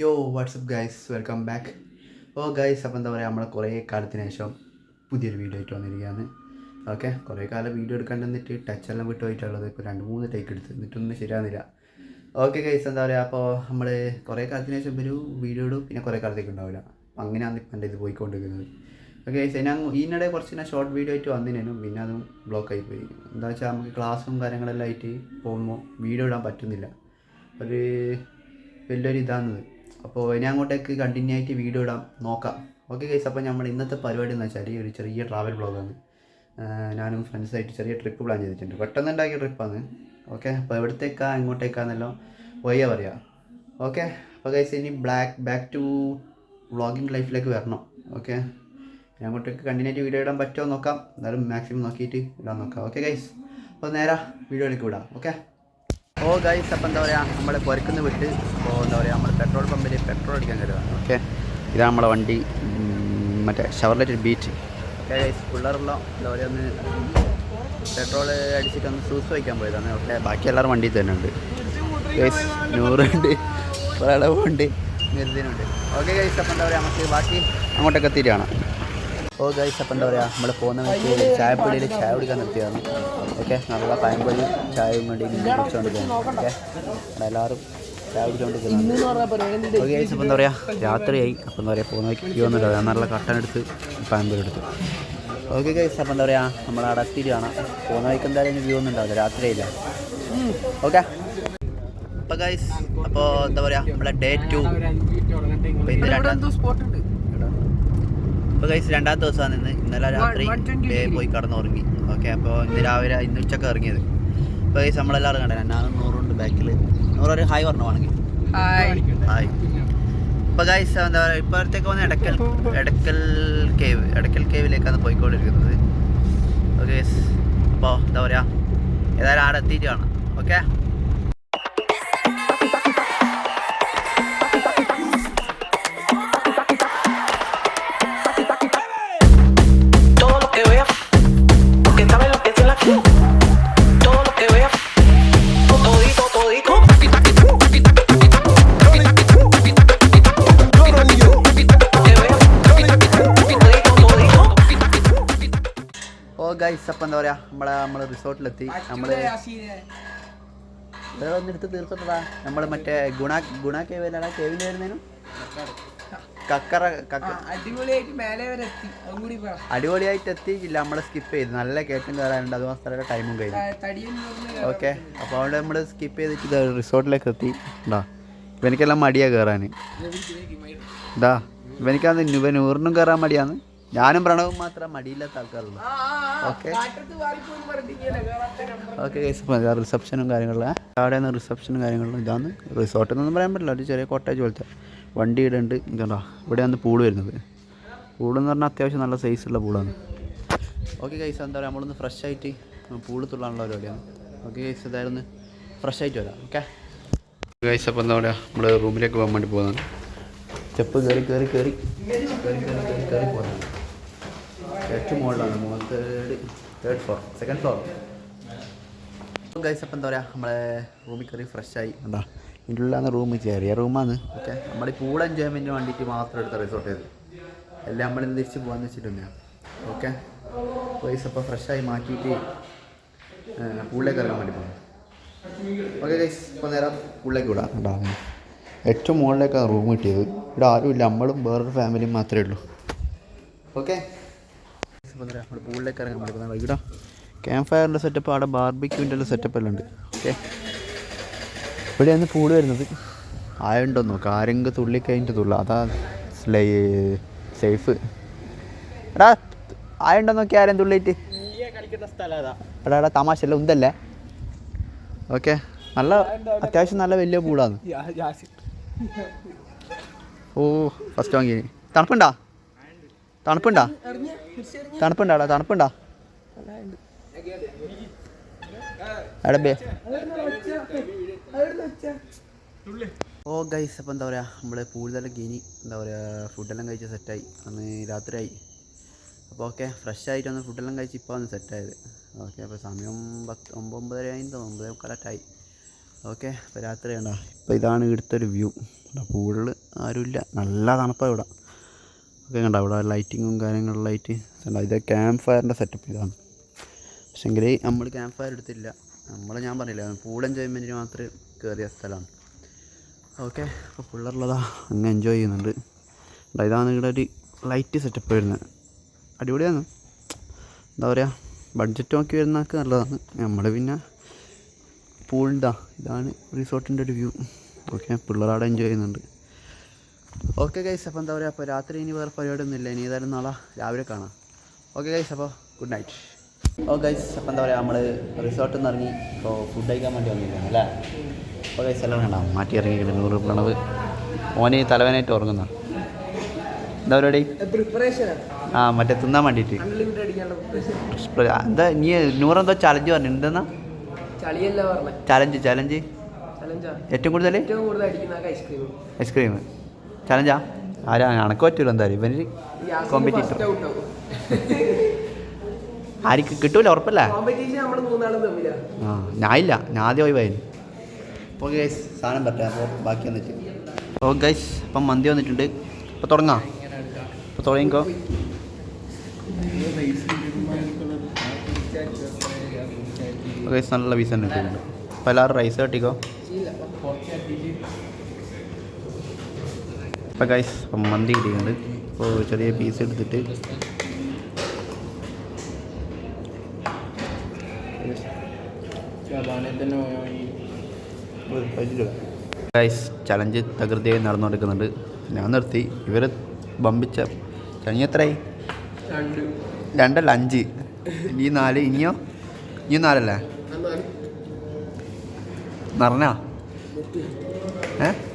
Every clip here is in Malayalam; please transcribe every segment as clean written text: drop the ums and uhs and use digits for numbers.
യോ WhatsApp guys, welcome back. Guys, അപ്പോൾ എന്താ പറയുക, നമ്മൾ കുറേ കാലത്തിന് ശേഷം പുതിയൊരു വീഡിയോ ആയിട്ട് വന്നിരിക്കുകയാണ്. ഓക്കെ, കുറേ കാലം വീഡിയോ എടുക്കാണ്ട് നിന്നിട്ട് ടച്ചെല്ലാം വിട്ട് പോയിട്ടുള്ളത്. ഇപ്പോൾ 2-3 ടേക്ക് എടുത്ത് എന്നിട്ടൊന്നും ശരിയാകുന്നില്ല. ഓക്കെ ഗൈസ്, എന്താ പറയുക, അപ്പോൾ നമ്മൾ കുറേ കാലത്തിന് ശേഷം ഒരു വീഡിയോ ഇടും, പിന്നെ കുറേ കാലത്തേക്ക് ഉണ്ടാവില്ല. അങ്ങനെയാണ് ഇപ്പം എൻ്റെ ഇത് പോയിക്കൊണ്ടിരിക്കുന്നത്. ഓക്കെ ഗൈസ്, ഞാൻ ഇതിനിടെ കുറച്ച് ഷോർട്ട് വീഡിയോ ആയിട്ട് വന്നതിനും പിന്നെ അതും ബ്ലോക്ക് ആയിപ്പോയി. എന്താ വെച്ചാൽ നമുക്ക് ക്ലാസ്സും കാര്യങ്ങളെല്ലാം ആയിട്ട് പോകുമ്പോൾ വീഡിയോ ഇടാൻ പറ്റുന്നില്ല. ഒരു വലിയൊരു ഇതാണത്. അപ്പോൾ ഇനി അങ്ങോട്ടേക്ക് കണ്ടിന്യൂ ആയിട്ട് വീഡിയോ ഇടാൻ നോക്കാം. ഓക്കെ ഗൈസ്, അപ്പോൾ നമ്മൾ ഇന്നത്തെ പരിപാടി എന്ന് വെച്ചാൽ ഒരു ചെറിയ ട്രാവൽ ബ്ലോഗാണ്. ഞാനും ഫ്രണ്ട്സായിട്ട് ചെറിയ ട്രിപ്പ് പ്ലാൻ ചെയ്തിട്ടുണ്ട്. പെട്ടെന്ന് ഉണ്ടാക്കിയ ട്രിപ്പാണ്. ഓക്കെ, അപ്പോൾ എവിടത്തേക്കാണ് എങ്ങോട്ടേക്കാണെന്നല്ലോ വയ്യ പറയാം. ഓക്കെ, അപ്പോൾ ഗൈസ് ഇനി ബാക്ക് ടു വ്ളോഗിങ് ലൈഫിലേക്ക് വരണം. ഓക്കെ, ഞാൻ അങ്ങോട്ടേക്ക് കണ്ടിന്യൂ ആയിട്ട് വീഡിയോ ഇടാൻ പറ്റുമോ നോക്കാം. എന്നാലും മാക്സിമം നോക്കിയിട്ട് ഇടാൻ നോക്കാം. ഓക്കെ ഗൈസ്, അപ്പോൾ നേരെ വീഡിയോയിലേക്ക് വിടാം. ഓക്കെ ഗൈസ്, അപ്പോൾ എന്താ പറയുക, നമ്മൾ പുരക്കുന്ന വിട്ട് ഇപ്പോൾ എന്താ പറയുക, നമ്മൾ പെട്രോൾ പമ്പിൽ പെട്രോൾ അടിക്കാൻ കയറുകയാണ്. ഓക്കെ, ഇതാണ് നമ്മളെ വണ്ടി, മറ്റേ ഷവർലെറ്റ് ബീറ്റ്. ഓക്കെ ഗൈസ്, പിള്ളേരെല്ലാം എന്താ പറയുക, ഒന്ന് പെട്രോൾ അടിച്ചിട്ട് ഒന്ന് സൂസ് വയ്ക്കാൻ പോയതാണ്. ഓക്കെ, ബാക്കി എല്ലാവരും വണ്ടിയിൽ തന്നെ ഉണ്ട് ഗൈസ്. 100 ഉണ്ട്, പ്രളവുണ്ട്, മെരുദിനുണ്ട്. ഓക്കെ ഗൈസ്, അപ്പോൾ എന്താ പറയുക, നമുക്ക് ബാക്കി അങ്ങോട്ടൊക്കെ എത്തിയിട്ടാണ്. ഗൈസ്, അപ്പോൾ എന്താ പറയുക, നമ്മൾ പോകുന്ന വഴിക്ക് ചായപ്പൊടിയിൽ ചായ കുടിക്കാൻ നിർത്തിയതാണ്. ഓക്കെ, നല്ല പഴംപൊരി ചായയും വേണ്ടി കുടിച്ചുകൊണ്ടിരിക്കുകയാണ്. ഓക്കെ, എല്ലാവരും ചായ കുടിച്ചുകൊണ്ടിരിക്കുന്നത്. ഓക്കെ ഗൈസ്, അപ്പോൾ എന്താ പറയുക, രാത്രിയായി. അപ്പോൾ എന്താ പറയുക, പോകുന്ന വഴിക്ക് വ്യൂ ഒന്നുമില്ല. ഞാൻ നല്ല കട്ടനെടുത്ത് പഴംപൊരി എടുത്തു. ഓക്കെ ഗൈസ്, അപ്പോൾ എന്താ പറയുക, നമ്മൾ അവിടെ എത്തിയിട്ടാണ്. പോകുന്ന വഴിക്ക് എന്തായാലും വ്യൂ ഒന്നും ഉണ്ടാവില്ല, രാത്രിയായില്ല. ഓക്കെ, അപ്പോൾ ഗൈസ്, അപ്പോൾ എന്താ പറയുക, നമ്മളെ ഡേ 2 ഇന്ന് അപ്പോൾ ഗൈസ് രണ്ടാമത്തെ ദിവസമാണ് ഇന്ന്. ഇന്നലെ രാത്രി പോയി കടന്നുറങ്ങി. ഓക്കെ, അപ്പോൾ ഇന്ന് ഉച്ചക്ക് ഇറങ്ങിയത്. അപ്പോൾ ഗൈസ് നമ്മളെല്ലാവരും കണ്ടേ, ഞാനും 100 ബാക്കിൽ. 100 ഒരു ഹായ് പറഞ്ഞു വേണമെങ്കിൽ. ഹായ്. ഇപ്പോൾ ഗൈസ് എന്താ പറയുക, ഇപ്പോഴത്തേക്ക് വന്ന് എടക്കൽ കേവിലേക്കാണ് പോയിക്കൊണ്ടിരിക്കുന്നത്. ഓക്കെ ഗൈസ്, അപ്പോൾ എന്താ പറയുക, ഏതായാലും ആടെ എത്തിയിട്ട് കാണാം. ഓക്കെ, ഗൈസ്, അപ്പം എന്താ പറയുക, നമ്മൾ റിസോർട്ടിലെത്തി. നമ്മൾ വന്നെടുത്ത് തീർത്തിട്ടതാ. നമ്മൾ മറ്റേ ഗുണ കേവിലാണ് കേവിൻ്റെ വരുന്നതിനും അടിപൊളിയായിട്ട് എത്തിയില്ല. നമ്മൾ സ്കിപ്പ് ചെയ്തു. നല്ല കയറ്റം കയറാനുണ്ട്, അത് മാത്രമല്ല ടൈമും കഴിഞ്ഞു. ഓക്കെ, അപ്പോൾ അവിടെ നമ്മൾ സ്കിപ്പ് ചെയ്തിട്ട് റിസോർട്ടിലേക്ക് എത്തി. ഉണ്ടാ ഇവനിക്കെല്ലാം മടിയാണ് കയറാൻ. ഇതാ ഇവനിക്കാന്ന് ഇവൻ 100 കയറാൻ മടിയാന്ന്. ഞാനും പ്രണവും മാത്രം മടിയില്ലാത്ത ആൾക്കാരുള്ളൂ. ഓക്കെ ഓക്കെ ഗൈസ്, റിസപ്ഷനും കാര്യങ്ങളും അവിടെ നിന്ന് റിസപ്ഷനും കാര്യങ്ങളും ഇതാണ്. റിസോർട്ടിൽ നിന്നൊന്നും പറയാൻ പറ്റില്ല, ഒരു ചെറിയ കോട്ടേജ് പോലത്തെ. വണ്ടി ഇടുന്നുണ്ട്. എന്താ ഇവിടെയാണ് പൂള് വരുന്നത്. പൂളെന്ന് പറഞ്ഞാൽ അത്യാവശ്യം നല്ല സൈസുള്ള പൂളാണ്. ഓക്കെ ഗൈസ്, എന്താ പറയുക, നമ്മളൊന്ന് ഫ്രഷ് ആയിട്ട് പൂള് തുള്ളാനുള്ള പരിപാടിയാണ്. ഓക്കെ ഗൈസ്, ഇതായിരുന്നു ഫ്രഷ് ആയിട്ട് വരാം. ഓക്കെ ഗൈസ്, അപ്പോൾ എന്താ പറയുക, നമ്മൾ റൂമിലേക്ക് പോകാൻ വേണ്ടി പോകുന്നതാണ്. സ്റ്റെപ്പ് കയറി പോകുന്നത്. ഏറ്റവും മുകളിലാണ്, third floor, second floor. Guys, അപ്പോൾ എന്താ പറയുക, നമ്മളെ റൂമിൽ കയറി ഫ്രഷായി. എന്താ ഇതിൻ്റെ ഉള്ളിലാണ് റൂം, ചെറിയ റൂമാണ്. ഓക്കെ, നമ്മൾ ഈ പൂൾ എൻജോയ്മെൻറ്റിന് വേണ്ടിയിട്ട് മാത്രം എടുത്ത റിസോർട്ട് ചെയ്ത് എല്ലാം നമ്മളിന്ന് തിരിച്ച് പോകാമെന്ന് വെച്ചിട്ടുണ്ടെങ്കിൽ. ഓക്കെ ഗൈസ്, അപ്പോൾ ഫ്രഷായി മാറ്റിയിട്ട് പൂളിലേക്ക് ഇറങ്ങാൻ വേണ്ടി പോകും. ഓക്കെ ഗൈസ്, ഇപ്പോൾ നേരം പൂളിലേക്ക് വിടാം. ഉണ്ടാകും ഏറ്റവും മുകളിലേക്കാണ് റൂം കിട്ടിയത്. ഇവിടെ ആരുമില്ല, നമ്മളും വേറൊരു ഫാമിലിയും മാത്രമേ ഉള്ളൂ. ഓക്കെ, നമ്മൾ പൂളിലേക്ക് ഇറങ്ങാൻ പറ്റുന്നതാണ്. ഇവിടെ ക്യാമ്പ് ഫയറിൻ്റെ സെറ്റപ്പ്, അവിടെ ബാർബിക്യൂൻ്റെ എല്ലാം സെറ്റപ്പ് എല്ലാം ഉണ്ട്. ഓക്കെ, ഇവിടെയാണ് പൂള് വരുന്നത്. ആയുണ്ടോ നോക്കുക, ആരെങ്കിലും തുള്ളിക്കഴിഞ്ഞിട്ട് തുള്ള, അതാ സേഫ്. എടാ ആയുണ്ടോ നോക്കി, ആരെയും തുള്ളിയിട്ട് എടാ തമാശ അല്ല, ഉന്തല്ലേ. ഓക്കെ, നല്ല അത്യാവശ്യം നല്ല വലിയ പൂളാണ്. ഫസ്റ്റ് വാങ്ങി. തണുപ്പുണ്ടാ അവിടെ തണുപ്പുണ്ടാ എടബേ. ഗൈസ്, അപ്പോൾ എന്താ പറയുക, നമ്മൾ പൂളിലെല്ലാം കഴിഞ്ഞ് എന്താ പറയുക, ഫുഡെല്ലാം കഴിച്ച് സെറ്റായി. അന്ന് രാത്രിയായി. അപ്പോൾ ഓക്കെ, ഫ്രഷ് ആയിട്ടൊന്ന് ഫുഡെല്ലാം കഴിച്ച് ഇപ്പോൾ ഒന്ന് സെറ്റായത്. ഓക്കെ, അപ്പോൾ സമയം 9:30 9:15 ഓക്കെ, ഇപ്പോൾ രാത്രി ഉണ്ടോ. ഇപ്പോൾ ഇതാണ് ഇവിടുത്തെ ഒരു വ്യൂ. പൂളിൽ ആരുമില്ല, നല്ല തണുപ്പാണ് ഇവിടെ. ഓക്കെ കണ്ടോ ഇവിടെ ലൈറ്റിങ്ങും കാര്യങ്ങളിലായിട്ട് കണ്ടോ. ഇത് ക്യാമ്പ് ഫയറിൻ്റെ സെറ്റപ്പ് ഇതാണ്. പക്ഷേങ്കിൽ നമ്മൾ ക്യാമ്പ് ഫയർ എടുത്തില്ല. ഞാൻ പറഞ്ഞില്ല പൂൾ എൻജോയ്മെൻറ്റിന് മാത്രമേ കയറിയ സ്ഥലമാണ്. ഓക്കെ അപ്പോൾ പിള്ളേരുള്ളതാ അങ്ങ് എൻജോയ് ചെയ്യുന്നുണ്ട്. ഇതാണ് ഇവിടെ ഒരു ലൈറ്റ് സെറ്റപ്പ് വരുന്നത്. അടിപൊളിയാണ്. എന്താ പറയുക, ബഡ്ജറ്റ് നോക്കി വരുന്നതൊക്കെ നല്ലതാണ്. നമ്മൾ പിന്നെ പൂളിൻ്റെ ഇതാണ് റിസോർട്ടിൻ്റെ ഒരു വ്യൂ. ഓക്കെ പിള്ളേരവിടെ എൻജോയ് ചെയ്യുന്നുണ്ട്. ഓക്കെ ഗൈസ് അപ്പോൾ എന്താ പറയുക, അപ്പോൾ രാത്രി ഇനി വേറെ പരിപാടിയൊന്നും ഇല്ല. ഇനി ഏതായാലും നാളെ രാവിലെ കാണാം. ഓക്കെ ഗൈസ് അപ്പോൾ ഗുഡ് നൈറ്റ്. ഓ ഗൈസ് അപ്പോൾ എന്താ പറയുക, നമ്മൾ റിസോർട്ടിൽ നിന്ന് ഇറങ്ങി ഇപ്പോൾ ഫുഡ് കഴിക്കാൻ വേണ്ടി വന്നിരിക്കുകയാണ് അല്ലേ. അപ്പോൾ ഗൈസ് എല്ലാം വേണ്ട മാറ്റി ഇറങ്ങിയിട്ട് 100 പ്രണവ് ഓന് തലവേനായിട്ട് ഉറങ്ങുന്ന എന്താ പരിപാടി? ആ മറ്റേ തിന്നാൻ വേണ്ടിയിട്ട്. എന്താ നീ 100 എന്തോ ചലഞ്ച് പറഞ്ഞു? എന്തെന്നാ ചലഞ്ച്? ഏറ്റവും കൂടുതൽ ഐസ്ക്രീം ചലഞ്ചാ? ആരാ എനക്ക് പറ്റൂല എന്തായാലും. ഇവന് കോമ്പറ്റീറ്റർ ആർക്ക് കിട്ടൂല ഉറപ്പല്ലേ? ആ ഞാനില്ല, ഞാൻ ആദ്യം ഒഴിവായിരുന്നു. അപ്പോൾ ഗൈസ് സാധനം പറ്റാം. അപ്പോൾ ബാക്കി വന്നിട്ട് ഓ ഗൈസ് ഇപ്പം മന്തി വന്നിട്ടുണ്ട്. ഇപ്പോൾ തുടങ്ങാം. ഇപ്പോൾ തുടങ്ങിക്കോ. ഗൈസ് നല്ല പീസ് തന്നെ ഇട്ടിട്ടുണ്ട്. അപ്പോൾ എല്ലാവരും റൈസ് കട്ടിക്കോ. അപ്പോൾ ഗൈസ് ഇപ്പം മന്തി കിട്ടിയിട്ടുണ്ട്. അപ്പോൾ ചെറിയ പീസ് എടുത്തിട്ട് ഗൈസ് ചലഞ്ച് തകൃതിയായി നടന്നുകൊടുക്കുന്നുണ്ട്. ഞാൻ നിർത്തി. ഇവർ ബമ്പിച്ച ചലഞ്ച് എത്രയായി? 2 അല്ല 5. ഇനി 4. ഇനിയും 4 അല്ലേ? നിറഞ്ഞാ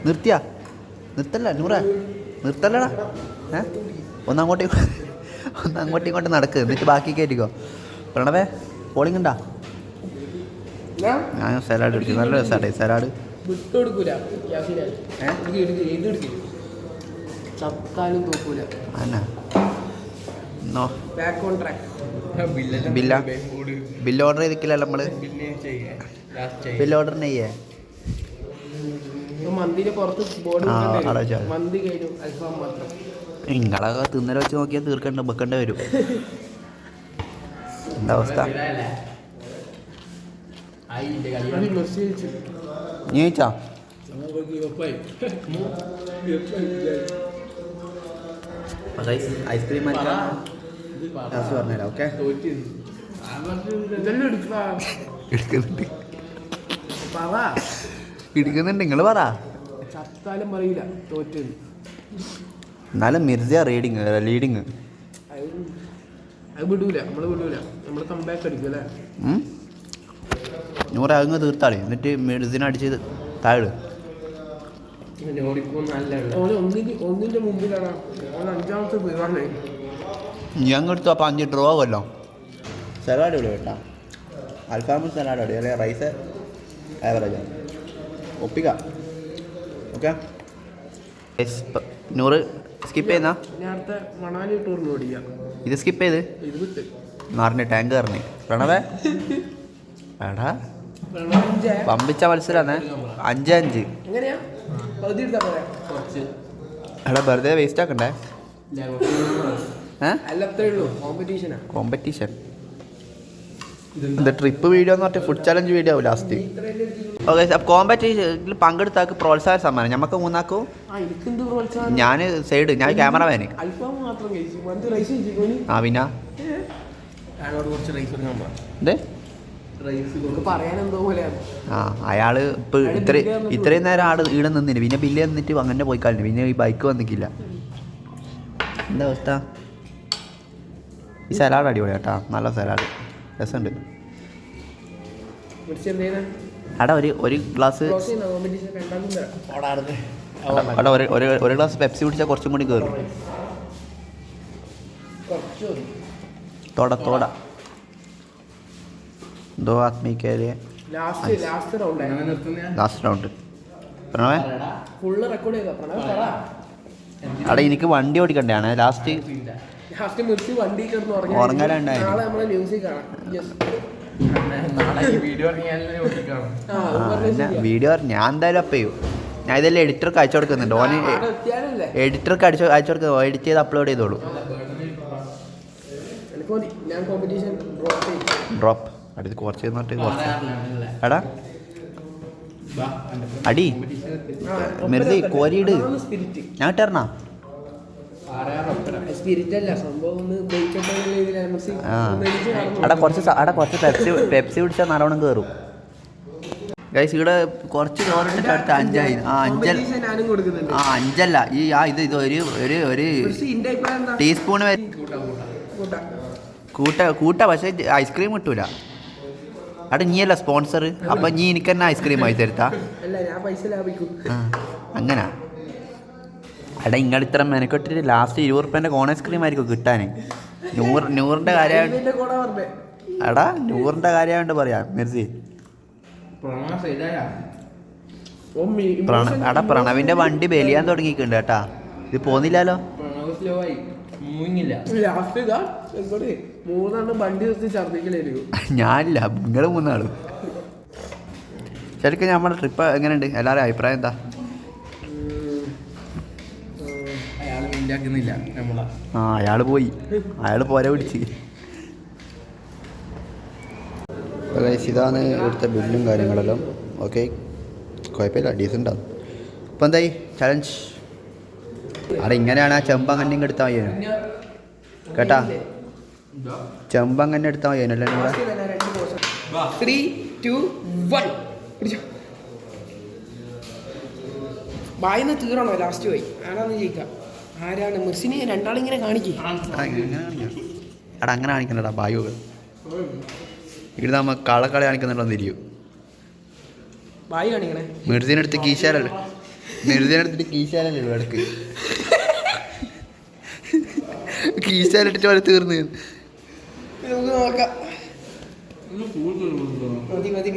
നിർത്തിയാ? നിർത്തല്ല 100 നിർത്തല്ലടാ. ഒന്നങ്ങോട്ടും ഇങ്ങോട്ട് നടക്ക്. എന്നിട്ട് ബാക്കി കയറ്റിക്കോ. പ്രണവേ പോളിംഗ് ഉണ്ടാ? ഞാൻ സലാഡ് എടുത്തു. നല്ല രസമാട്ടെ സലാഡ്. ബില്ല് ഓർഡർ ചെയ്തിട്ടില്ല നമ്മൾ. ബില്ല് ഓർഡർ ചെയ്യേ നിങ്ങളൊക്കെ തിന്നല വെച്ച് നോക്കിയാൽ വെക്കേണ്ട വരും. എന്താ അവസ്ഥ? നീ ചോദിച്ചാ? ഐസ്ക്രീം പറഞ്ഞുതരാം. ഓക്കെ എടുക്കുന്നുണ്ട്. നിങ്ങൾ പറ. എന്നാലും മിർജ ലീഡിങ്. നൂറ് അങ്ങ് തീർത്താളി. എന്നിട്ട് മെഡിസിൻ അടിച്ച് താഴെ. ഞാൻ എടുത്തു. അപ്പോൾ 5 ഡ്രോ കൊല്ലോ. സലാഡ് ഇവിടെ കേട്ടാ. അൽഫാമും സലാഡ് അടി അല്ലെങ്കിൽ റൈസ് ആവറേജ് ഒപ്പിക്കാം. ഓക്കെ 100 സ്കിപ്പ് ചെയ്യുന്ന ഇത് സ്കിപ്പ് ചെയ്ത് നാറിൻ്റെ ടാങ്ക് കയറണേ. പ്രണവേ എടാ പമ്പിച്ച മത്സരമാണ്. 5-5 എടാ വെറുതെ വേസ്റ്റ് ആക്കണ്ടേ. കോമ്പറ്റീഷൻ ഇത് ട്രിപ്പ് വീഡിയോ എന്ന് പറഞ്ഞാൽ ഫുഡ് ചലഞ്ച് വീഡിയോ ആവും ലാസ്റ്റ്. ഓക്കെ കോമ്പറ്റീഷനിൽ പങ്കെടുത്താക്ക് പ്രോത്സാഹന സമ്മാനം നമുക്ക് 3 ഞാൻ സൈഡ്. ഞാൻ ക്യാമറമാന്. ആ പിന്നെ ആ അയാള് ഇപ്പൊ ഇത്രയും നേരം ഈടെ നിന്നില്ല. പിന്നെ ബില്ല് തന്നിട്ട് അങ്ങനെ പോയി കളഞ്ഞു. പിന്നെ ഈ ബൈക്ക് വന്നിക്കില്ല. എന്താ അവസ്ഥ? ഈ സലാഡ് അടിപൊളി കേട്ടാ. നല്ല സലാഡ് രസമുണ്ട്. എടാ ഒരു ഗ്ലാസ് എടാ ഒരു ഗ്ലാസ് പെപ്സി കുടിച്ചാൽ കുറച്ചും കൂടി കയറും. തോട दो आदमी के लिए लास्ट राउंड പ്രണവേ അവിടെ എനിക്ക് വണ്ടി ഓടിക്കണ്ടാണ് ലാസ്റ്റ് വീഡിയോ ഞാൻ എന്തായാലും അപ്പ് ചെയ്യും. ഞാൻ ഇതെല്ലാം എഡിറ്റർക്ക് അയച്ചു കൊടുക്കുന്നുണ്ട്. ഓന് എഡിറ്റർക്ക് അയച്ചു കൊടുക്കുക, എഡിറ്റ് ചെയ്ത് അപ്ലോഡ് ചെയ്തോളൂ. ഡ്രോപ്പ് അടുത്ത് കുറച്ച് കുറച്ച് എടാ അടി മെറുതി കോരിയിട്. ഞാൻ ഇട്ടേരണ കുറച്ച് പെപ്സി പിടിച്ചാൽ നല്ലോണം കയറും. ഗൈസ് ഇവിടെ കുറച്ച് ചോറിട്ട് അടുത്ത് 5 ആയി. അഞ്ചല്ല ഇത് ഒരു ടീസ്പൂണ് വരെ കൂട്ട. പക്ഷെ ഐസ്ക്രീം കിട്ടൂല. അവിടെ നീയല്ല സ്പോൺസർ, അപ്പൊ നീ എനിക്ക് തന്നെ ഐസ്ക്രീം ആയി തരുത്താ. അങ്ങനെ എടാ ഇങ്ങടെ ഇത്ര മെനക്കെട്ടിട്ട് ലാസ്റ്റ് 20 റുപ്യൻ്റെ കോൺ ഐസ്ക്രീം ആയിരിക്കും കിട്ടാൻ. 100ൻ്റെ കാര്യം എടാ 100ൻ്റെ കാര്യമായിട്ട് പറയാം മെർസി. എടാ പ്രണവിന്റെ വണ്ടി ബലിയാൻ തുടങ്ങിയിട്ടുണ്ട് കേട്ടാ. ഇത് പോന്നില്ലല്ലോ. ഞാനില്ല, നിങ്ങള് 3 ആളും. ശരിക്കും നമ്മുടെ ട്രിപ്പ് എങ്ങനെയുണ്ട്? എല്ലാവരും അഭിപ്രായം എന്താ? അയാള് പോയി, അയാള് പോരെ പിടിച്ച്. ഇതാണ് ഇവിടുത്തെ ബില്ലും കാര്യങ്ങളെല്ലാം. ഓക്കെ, കുഴപ്പമില്ല, ഡീസൻ്റ് ആണ്. ഇപ്പം എന്തായി ചലഞ്ച്? അവിടെ ഇങ്ങനെയാണ് ആ ചെമ്പങ്ങന്നെ എടുത്താൽ മതി കേട്ടാ. ചെമ്പങ്ങനെ എടുത്താൽ മതി അതിനല്ലേ. 3, 2, 1 ബായിന്ന് തീരണോ? ലാസ്റ്റ് പോയി ആരാന്ന് ജയിക്കാം. ആരാണ്? മെർസിനെ രണ്ടാളിങ്ങനെ കാണിക്കും. എടാ അങ്ങനെ കാണിക്കണ്ടടാ ബായു. ഇവിടെ നമ്മ കളക്കളി കാണിക്കുന്നുണ്ടോ തിരിയും. ബായി കാണിക്കണേ. മെർസിനെടുത്ത് കീശാലല്ലേ, മെർസിനെടുത്തിട്ട് കീശാലല്ലേ ഇടക്ക് കീശാലിട്ടിട്ട് വരെ തീർന്ന്. നമുക്ക് നോക്കാം.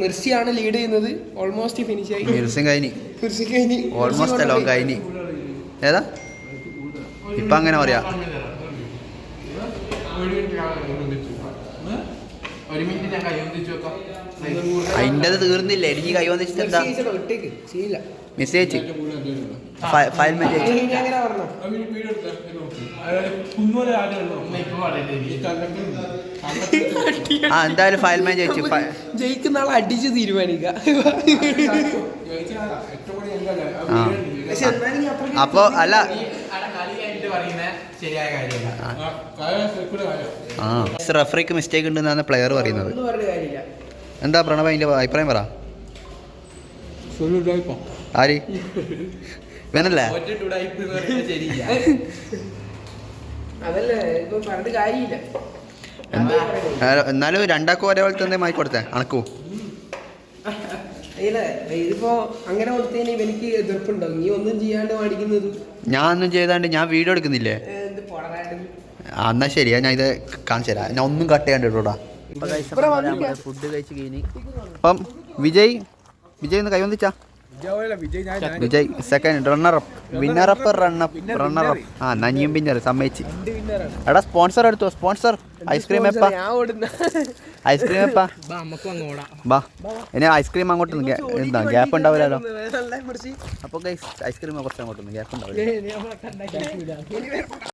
മെർസിയാണ് ലീഡ് ചെയ്യുന്നത്. ഓൾമോസ്റ്റ് ഫിനിഷ് ആയി. മെർസിയും കഴിഞ്ഞ് ഓൾമോസ്റ്റ് എല്ലാം കഴിഞ്ഞ്. ഏതാ ഇപ്പം അങ്ങനെ പറയാ? അതിൻ്റെത് തീർന്നില്ല. എനിക്ക് കൈ വന്നിട്ട് എന്താ മെസ്സേജ് ഫയൽ എന്തായാലും ഫയൽ മാൻ ജയിച്ചു. ജയിക്കുന്ന ആളെ അടിച്ച് തീരുമാനിക്കാം. അപ്പൊ അല്ല റഫറിക്ക് മിസ്റ്റേക്ക് ഉണ്ടെന്നാണ് പ്ലെയർ പറയുന്നത്. എന്താ പ്രണവ് അതിന്റെ അഭിപ്രായം പറ. ആര് വേനല്ലേ? എന്നാലും രണ്ടാക്കും ഒരേപോലെ തന്നെ മായി കൊടുത്തേ അണക്കൂ. ഇതിപ്പോ അങ്ങനെ കൊടുത്തതിന് എനിക്ക് എതിർപ്പുണ്ടോ? നീ ഒന്നും ചെയ്യാണ്ട് മേടിക്കുന്നത്. ഞാൻ ഒന്നും ചെയ്താണ്ട് ഞാൻ വീഡിയോ എടുക്കുന്നില്ലേ? എന്നാ ശരിയാ, ഞാൻ ഇത് കാണിച്ചു തരാം. ഞാൻ ഒന്നും കട്ട് ചെയ്യാണ്ട് ഇട്ടോടാ. ഫുഡ് കഴിച്ച് കഴിഞ്ഞ് അപ്പം വിജയ് ഒന്ന് കൈവന്നിച്ചാ. വിജയ് സെക്കൻഡ് വിന്നറപ്പ് റണ്ണറപ്പ്. നനിയും വിന്നർ സമ്മതിച്ച്. എടാ സ്പോൺസർ എടുത്തോ. സ്പോൺസർ ഐസ്ക്രീം എപ്പാ? ഐസ്ക്രീം എപ്പാ? ബാ ഇനി ഐസ്ക്രീം അങ്ങോട്ട് എന്താ ഗ്യാപ്പ് ഉണ്ടാവില്ലല്ലോ. അപ്പോൾ ഐസ്ക്രീം കുറച്ച് അങ്ങോട്ടൊന്നും ഗ്യാപ്പ് ഉണ്ടാവില്ല.